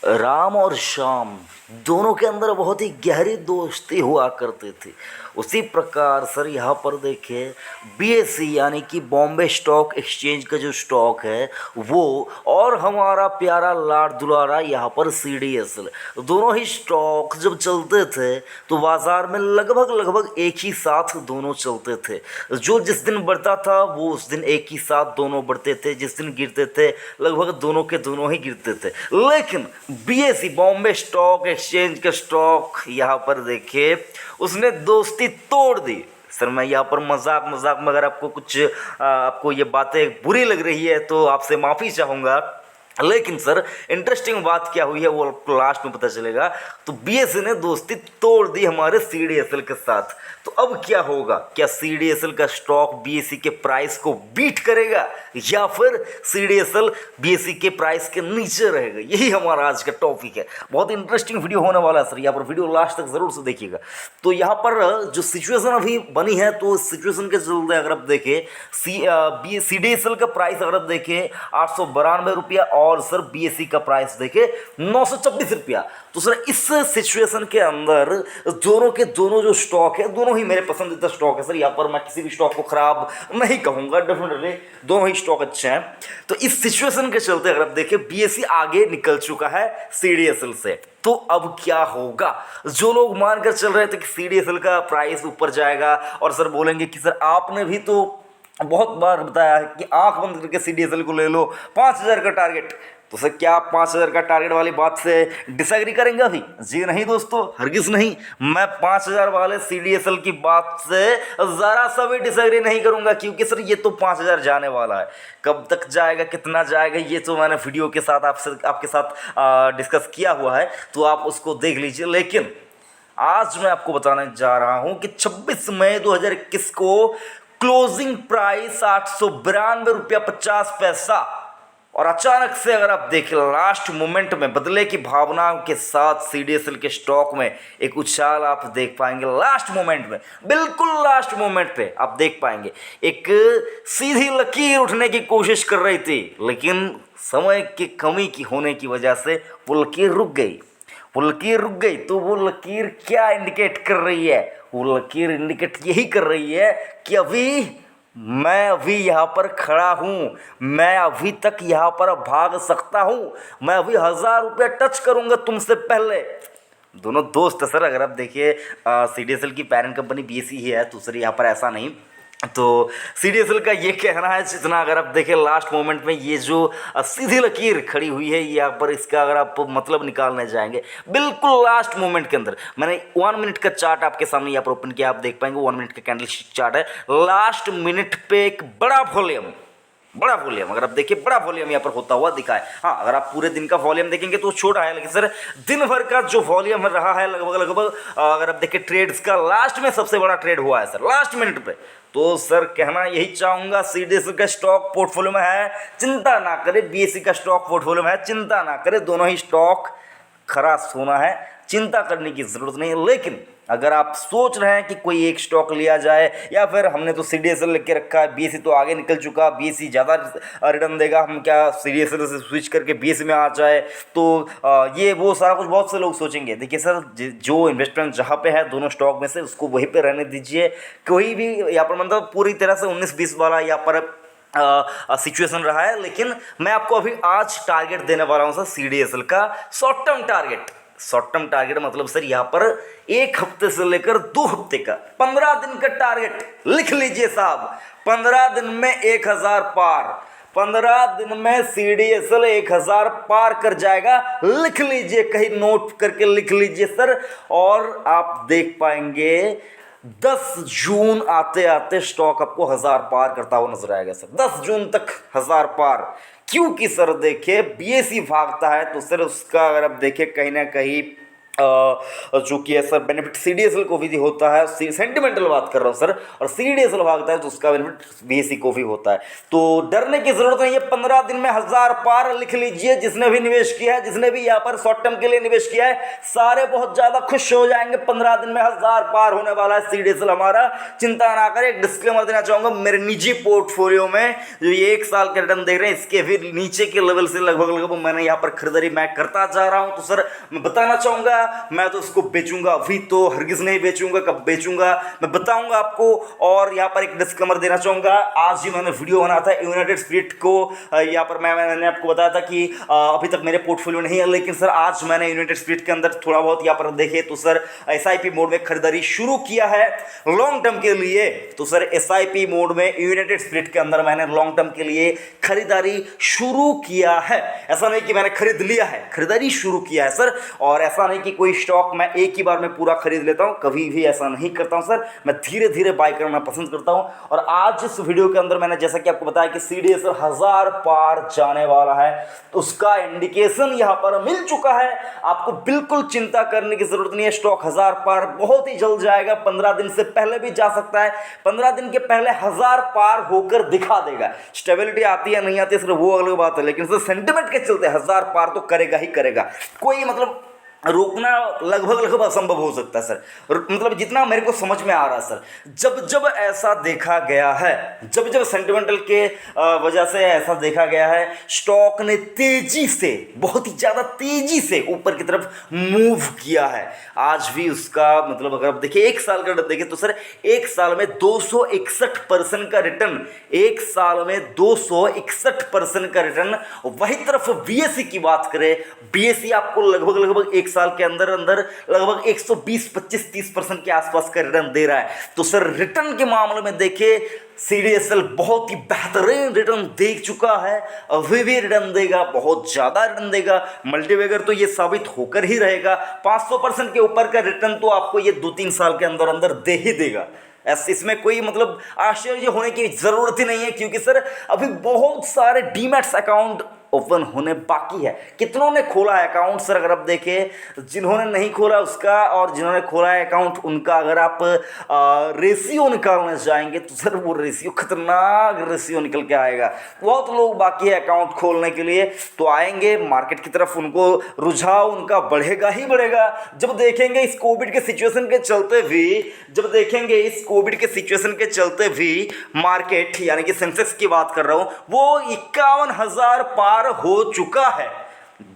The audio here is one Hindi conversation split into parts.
राम और श्याम दोनों के अंदर बहुत ही गहरी दोस्ती हुआ करती थी। उसी प्रकार सर यहाँ पर देखिए बीएसई यानी कि बॉम्बे स्टॉक एक्सचेंज का जो स्टॉक है वो, और हमारा प्यारा लाड दुलारा यहाँ पर सीडीएसएल, दोनों ही स्टॉक जब चलते थे तो बाजार में लगभग लगभग एक ही साथ दोनों चलते थे। जो जिस दिन बढ़ता था वो उस दिन एक ही साथ दोनों बढ़ते थे, जिस दिन गिरते थे लगभग दोनों के दोनों ही गिरते थे। लेकिन बीएसई बॉम्बे स्टॉक एक्सचेंज का स्टॉक यहाँ पर देखिए उसने दोस्ती तोड़ दी। सर मैं यहाँ पर मजाक मजाक में अगर आपको कुछ आपको ये बातें बुरी लग रही है तो आपसे माफ़ी चाहूँगा, लेकिन सर इंटरेस्टिंग बात क्या हुई है वो आपको लास्ट में पता चलेगा। तो बीएसई ने दोस्ती तोड़ दी हमारे सीडीएसएल के साथ। तो अब क्या होगा, क्या सीडीएसएल का स्टॉक बीएसई के प्राइस को बीट करेगा या फिर सीडीएसएल बीएसई के प्राइस के नीचे रहेगा? यही हमारा आज का टॉपिक है। बहुत इंटरेस्टिंग वीडियो होने वाला है सर, यहाँ पर वीडियो लास्ट तक जरूर से देखिएगा। तो यहाँ पर जो सिचुएशन अभी बनी है तो सिचुएशन के चलते अगर आप देखें सीडीएसएल का प्राइस अगर आप देखें 892 रुपया और सर बीएसई का प्राइस देखे 926 रुपया। तो सर इस सिचुएशन के अंदर दोनों के दोनों जो स्टॉक है दोनों ही मेरे पसंदीदा स्टॉक है सर। यहाँ पर मैं किसी भी स्टॉक को खराब नहीं कहूँगा, डेफिनेटली दोनों ही स्टॉक अच्छे हैं। तो इस सिचुएशन के चलते अगर आप देखें बीएसई आगे निकल चुका है सीडीएसएल से। तो अब क्या होगा? जो लोग मानकर चल रहे थे कि सीडीएसएल का प्राइस ऊपर जाएगा और सर बोलेंगे कि सर आपने भी तो बहुत बार बताया है कि आंख बंद करके सीडीएसएल को ले लो 5000 का टारगेट, तो सर क्या आप 5000 का टारगेट वाली बात से डिसएग्री करेंगे अभी? जी नहीं दोस्तों, हरगिज नहीं। मैं 5000 वाले सीडीएसएल की बात से ज़रा सा भी डिसएग्री नहीं करूंगा, क्योंकि सर ये तो 5000 जाने वाला है। कब तक जाएगा, कितना जाएगा, ये तो मैंने वीडियो के साथ आपके साथ डिस्कस किया हुआ है, तो आप उसको देख लीजिए। लेकिन आज मैं आपको बताने जा रहा हूं कि 26 मई 2021 को क्लोजिंग प्राइस 892 रुपया 50 पैसा, और अचानक से अगर आप देखें लास्ट मोमेंट में बदले की भावनाओं के साथ सीडीएसएल के स्टॉक में एक उछाल आप देख पाएंगे। लास्ट मोमेंट में, बिल्कुल लास्ट मोमेंट पे आप देख पाएंगे एक सीधी लकीर उठने की कोशिश कर रही थी, लेकिन समय की कमी की होने की वजह से वो लकीर रुक गई। वो लकीर रुक गई तो वो लकीर क्या इंडिकेट कर रही है? वो लकीर इंडिकेट यही कर रही है कि मैं अभी यहाँ पर खड़ा हूँ, मैं अभी तक यहाँ पर भाग सकता हूँ, मैं अभी 1000 रुपया टच करूँगा तुमसे पहले। दोनों दोस्त है सर। अगर आप देखिए सीडीएसएल की पेरेंट कंपनी बीएसई ही है, तो सर यहाँ पर ऐसा नहीं। तो सीडीएसएल का ये कहना है, जितना अगर आप देखें लास्ट मोमेंट में ये जो सीधी लकीर खड़ी हुई है यहाँ पर, इसका अगर आप मतलब निकालने जाएंगे बिल्कुल लास्ट मोमेंट के अंदर, मैंने 1 मिनट का चार्ट आपके सामने यहाँ पर ओपन किया, आप देख पाएंगे 1 मिनट का कैंडल चार्ट है। लास्ट मिनट पे एक बड़ा वॉल्यूम अगर आप देखिए बड़ा वॉल्यूम यहाँ पर होता हुआ दिखा है। हाँ, अगर आप पूरे दिन का वॉल्यूम देखेंगे तो छोटा है, लेकिन सर दिन भर का जो वॉल्यूम रहा है लगभग अगर आप देखिए ट्रेड्स का लास्ट में सबसे बड़ा ट्रेड हुआ है सर लास्ट मिनट पे। तो सर कहना यही चाहूँगा, सीडीएसएल का स्टॉक पोर्टफोलियो में है, चिंता ना करे। बीएसई का स्टॉक पोर्टफोलियो में है, चिंता ना करे। दोनों ही स्टॉक खरा सोना है, चिंता करने की ज़रूरत नहीं है। लेकिन अगर आप सोच रहे हैं कि कोई एक स्टॉक लिया जाए, या फिर हमने तो सीडीएसएल लेके रखा है, बीएसई तो आगे निकल चुका, बीएसई ज़्यादा रिटर्न देगा, हम क्या सीडीएसएल से स्विच करके बीएसई में आ जाए, तो ये वो सारा कुछ बहुत से लोग सोचेंगे। देखिए सर, जो इन्वेस्टमेंट जहाँ पे है दोनों स्टॉक में से, उसको वहीं पे रहने दीजिए। कोई भी यहाँ पर मतलब पूरी तरह से 19-20 वाला यहाँ पर सिचुएशन रहा है, लेकिन मैं आपको अभी आज टारगेट देने वाला हूँ सर सीडीएसएल का short term target. Short term target मतलब सर यहाँ पर 1 हफ्ते से लेकर 2 हफ्ते का 15 दिन का टारगेट लिख लीजिए साहब। 15 दिन में 1000 पार, 15 दिन में सीडीएसएल 1000 पार कर जाएगा। लिख लीजिए, कहीं नोट करके लिख लीजिए सर। और आप देख पाएंगे 10 जून आते आते स्टॉक आपको 1000 पार करता हुआ नजर आएगा सर। 10 जून तक 1000 पार, क्योंकि सर देखिए बीएसई भागता है तो सर उसका अगर आप देखें कहीं ना कहीं जो कि है सर बेनिफिट सीडीएसएल को भी होता है, सेंटिमेंटल बात कर रहा हूँ सर, और सीडीएसएल भागता है तो उसका बेनिफिट बीएसई को भी होता है। तो डरने की जरूरत नहीं है, 15 दिन में 1000 पार लिख लीजिए। जिसने भी निवेश किया है, जिसने भी यहाँ पर शॉर्ट टर्म के लिए निवेश किया है, सारे बहुत ज्यादा खुश हो जाएंगे। 15 दिन में 1000 पार होने वाला है सीडीएसएल हमारा, चिंता ना करें। एक डिस्क्लेमर देना चाहूंगा, मेरे निजी पोर्टफोलियो में जो ये 1 साल के रिटर्न देख रहे हैं, इसके भी नीचे के लेवल से लगभग मैंने यहाँ पर खरीदारी मैं करता जा रहा हूँ। तो सर मैं बताना चाहूंगा, मैं तो उसको बेचूंगा, अभी तो हरगिज नहीं बेचूंगा, कब बेचूंगा मैं बताऊंगा आपको। और यहाँ पर एक डिस्क्लेमर देना चाहूंगा, आज ही मैंने वीडियो बना था यूनाइटेड स्पिरिट को, यहाँ पर मैंने आपको बताया था कि अभी तक मेरे पोर्टफोलियो नहीं है, लेकिन सर आज मैंने यूनाइटेड स्पिरिट के अंदर थोड़ा बहुत यहाँ पर देखे तो सर एसआईपी मोड में खरीदारी शुरू किया है लॉन्ग टर्म के लिए। तो सर एसआईपी मोड में यूनाइटेड स्पिरिट के अंदर मैंने लॉन्ग टर्म के लिए खरीदारी शुरू किया है। ऐसा नहीं कि मैंने खरीद लिया है, खरीदारी शुरू किया है सर। और ऐसा नहीं कि कोई स्टॉक मैं एक ही बार में पूरा खरीद लेता हूं, कभी भी ऐसा नहीं करता हूं सर। मैं धीरे धीरे बाय करना पसंद करता हूं। और आज इस वीडियो के अंदर मैंने जैसा कि आपको बताया कि सीडीएसएल 1000 पार जाने वाला है, तो उसका इंडिकेशन यहां पर मिल चुका है। आपको बिल्कुल चिंता करने की जरूरत नहीं है, स्टॉक 1000 पार बहुत ही जल्द जाएगा। 15 दिन से पहले भी जा सकता है, 15 दिन के पहले 1000 पार होकर दिखा देगा। स्टेबिलिटी आती है नहीं आती है सिर्फ वो अलग बात है, लेकिन सर सेंटिमेंट के चलते 1000 पार तो करेगा ही करेगा। कोई मतलब रोकना लगभग असंभव हो सकता है सर। मतलब जितना मेरे को समझ में आ रहा है सर, जब जब ऐसा देखा गया है, जब जब सेंटिमेंटल के वजह से ऐसा देखा गया है, स्टॉक ने तेजी से, बहुत ही ज़्यादा तेजी से ऊपर की तरफ मूव किया है। आज भी उसका मतलब अगर आप देखिए 1 साल का देखें तो सर 1 साल में 261% का रिटर्न, 1 साल में 261% का रिटर्न। वही तरफ बीएसई की बात करें, बीएसई आपको लगभग 1 साल के अंदर लगभग 120, 25, 30% के आसपास का रिटर्न दे रहा है। तो सर रिटर्न के मामले में देखिए सीडीएसएल बहुत ही बेहतरीन रिटर्न दे चुका है, अभी भी रिटर्न देगा, बहुत ज़्यादा रिटर्न देगा। मल्टीबैगर तो ये साबित होकर ही रहेगा। 500% के ऊपर का रिटर्न तो आपको ये 2-3 साल के अंदर अंदर दे ही देगा। इसमें कोई मतलब आश्चर्य होने की ज़रूरत ही नहीं है, क्योंकि सर अभी बहुत सारे डीमैट्स अकाउंट ओपन होने बाकी है। कितनों ने खोला है अकाउंट सर, अगर आप देखें, जिन्होंने नहीं खोला उसका और जिन्होंने खोला है अकाउंट उनका अगर आप रेशियो निकालने जाएंगे तो सर वो रेशियो खतरनाक रेशियो निकल के आएगा। बहुत लोग बाकी है अकाउंट खोलने के लिए, तो आएंगे मार्केट की तरफ, उनको रुझाव उनका बढ़ेगा ही बढ़ेगा। जब देखेंगे इस कोविड के सिचुएशन के चलते भी, जब देखेंगे इस कोविड के सिचुएशन के चलते भी मार्केट यानी कि सेंसेक्स की बात कर रहा हूं, वो 51,000 पार हो चुका है।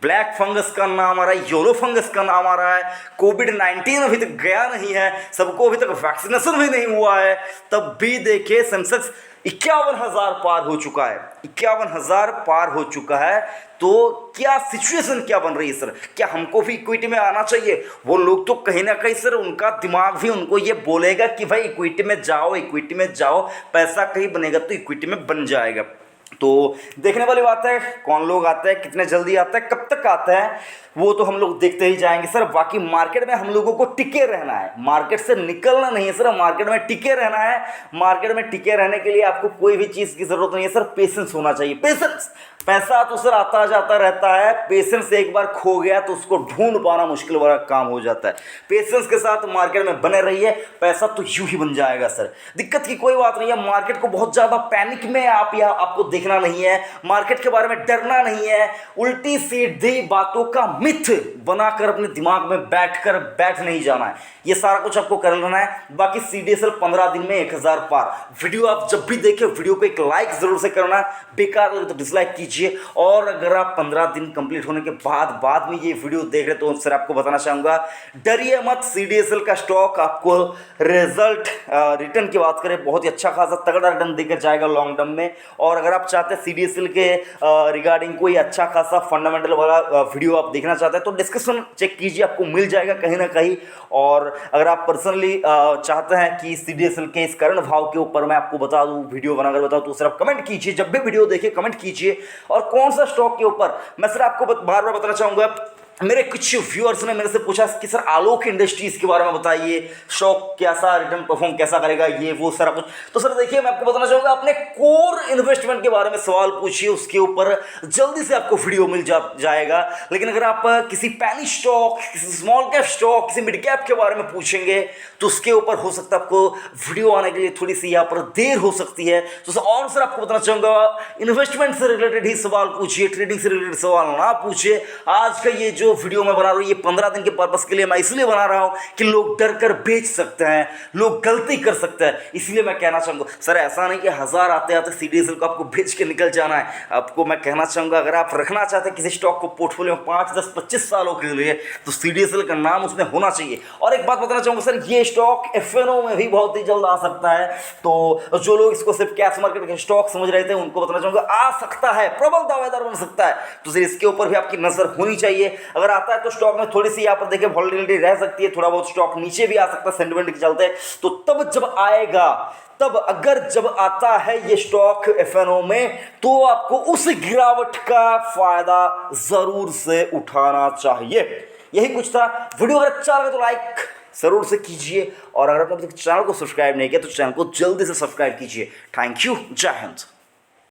ब्लैक फंगस का नाम आ रहा है, येलो फंगस का नाम आ रहा है। कोविड-19 अभी तक गया नहीं है, सबको अभी तक वैक्सीनेशन भी नहीं हुआ है, तब भी देखिए सेंसेक्स 51,000 पार हो चुका है, 51,000 पार हो चुका है। तो क्या सिचुएशन क्या बन रही है सर, क्या हमको भी इक्विटी में आना चाहिए? वो लोग तो कहीं ना कहीं सर उनका दिमाग भी उनको ये बोलेगा कि भाई इक्विटी में जाओ, इक्विटी में जाओ, पैसा कहीं बनेगा तो इक्विटी में बन जाएगा। तो देखने वाली बात है कौन लोग आते हैं, कितने जल्दी आता है, कब तक आता है, वो तो हम लोग देखते ही जाएंगे सर। बाकी मार्केट में हम लोगों को टिके रहना है, मार्केट से निकलना नहीं है सर, मार्केट में टिके रहना है। मार्केट में टिके रहने के लिए आपको कोई भी चीज़ की ज़रूरत नहीं है सर, पेशेंस होना चाहिए। पेशेंस, पैसा तो सर आता जाता रहता है, पेशेंस एक बार खो गया तो उसको ढूंढ पाना मुश्किल वाला काम हो जाता है। पेशेंस के साथ मार्केट में बने रहिए, पैसा तो यूं ही बन जाएगा सर, दिक्कत की कोई बात नहीं है। मार्केट को बहुत ज़्यादा पैनिक में आपको देखना नहीं है, मार्केट के बारे में डरना नहीं है। उल्टी सीधी बातों का मिथ बनाकर अपने दिमाग में बैठ नहीं जाना है, ये सारा कुछ आपको कर लेना है। बाकी सीडीएसएल 15 दिन में 1000 पार। वीडियो आप जब भी देखें वीडियो को एक लाइक जरूर से करना, बेकार लगे तो डिसलाइक कीजिए। और अगर आप 15 दिन कंप्लीट होने के बाद में ये वीडियो देख रहे तो सर आपको बताना चाहूंगा, डरिए मत, सीडीएसएल का स्टॉक आपको रिजल्ट रिटर्न की बात करें बहुत ही अच्छा खासा तगड़ा रिटर्न देकर जाएगा लॉन्ग टर्म में। और अगर आप चाहते हैं सीडीएसएल के रिगार्डिंग कोई अच्छा खासा फंडामेंटल वाला वीडियो आप देखना चाहते हैं तो डिस्क्रिप्शन चेक कीजिए, आपको मिल जाएगा कहीं ना कहीं। और अगर आप पर्सनली चाहते हैं कि सीडीएसएल के इस करंट भाव के ऊपर मैं आपको बता दूं, वीडियो बनाकर बताऊं, तो सर आप कमेंट कीजिए, जब भी वीडियो देखिए कमेंट कीजिए। और कौन सा स्टॉक के ऊपर, मैं सर आपको बार बार बताना चाहूँगा, मेरे कुछ व्यूअर्स ने मेरे से पूछा कि सर आलोक इंडस्ट्रीज़ के बारे में बताइए, स्टॉक कैसा रिटर्न परफॉर्म कैसा करेगा, ये वो सारा कुछ। तो सर देखिए, मैं आपको बताना चाहूँगा, अपने कोर इन्वेस्टमेंट के बारे में सवाल पूछिए, उसके ऊपर जल्दी से आपको वीडियो मिल जाएगा। लेकिन अगर आप किसी पैनी स्टॉक, किसी स्मॉल कैप स्टॉक, किसी मिड कैप के बारे में पूछेंगे तो उसके ऊपर हो सकता है आपको वीडियो आने के लिए थोड़ी सी यहाँ पर देर हो सकती है। तो सर और सर आपको बताना चाहूँगा, इन्वेस्टमेंट से रिलेटेड ही सवाल पूछिए, ट्रेडिंग से रिलेटेड सवाल ना पूछिए। आज का ये जो वीडियो मैं बना रहा हूँ, ये 15 दिन के पर्पस के लिए मैं इसलिए बना रहा हूँ कि लोग डर कर बेच सकते हैं, लोग गलती कर सकते हैं। इसलिए मैं कहना चाहूँगा सर, ऐसा नहीं कि 1000 आते आते सीडीएसएल को आपको बेच के निकल जाना है। आपको मैं कहना चाहूँगा, अगर आप रखना चाहते हैं किसी स्टॉक को पोर्टफोलियो में 5, 10, 25 सालों के लिए, तो सीडीएसएल का नाम उसमें होना चाहिए। और एक बात बताना चाहूँगा सर, ये स्टॉक एफएनओ में भी बहुत ही जल्द आ सकता है। तो जो लोग इसको सिर्फ कैश मार्केट के स्टॉक समझ रहे थे, उनको बताना चाहूँगा आ सकता है, प्रबल दावेदार बन सकता है। तो सर इसके ऊपर भी आपकी नजर होनी चाहिए। अगर आता है तो स्टॉक में थोड़ी सी यहाँ पर देखिए वॉलेटिलिटी रह सकती है, थोड़ा बहुत स्टॉक नीचे भी आ सकता है सेंटिमेंट के चलते। तो तब जब आएगा, तब अगर जब आता है ये स्टॉक एफएनओ में, तो आपको उस गिरावट का फायदा जरूर से उठाना चाहिए। यही कुछ था। वीडियो अगर अच्छा लगे तो लाइक जरूर से कीजिए, और अगर आपने अभी तक चैनल को सब्सक्राइब नहीं किया तो चैनल को जल्दी से सब्सक्राइब कीजिए। थैंक यू, जय हिंद।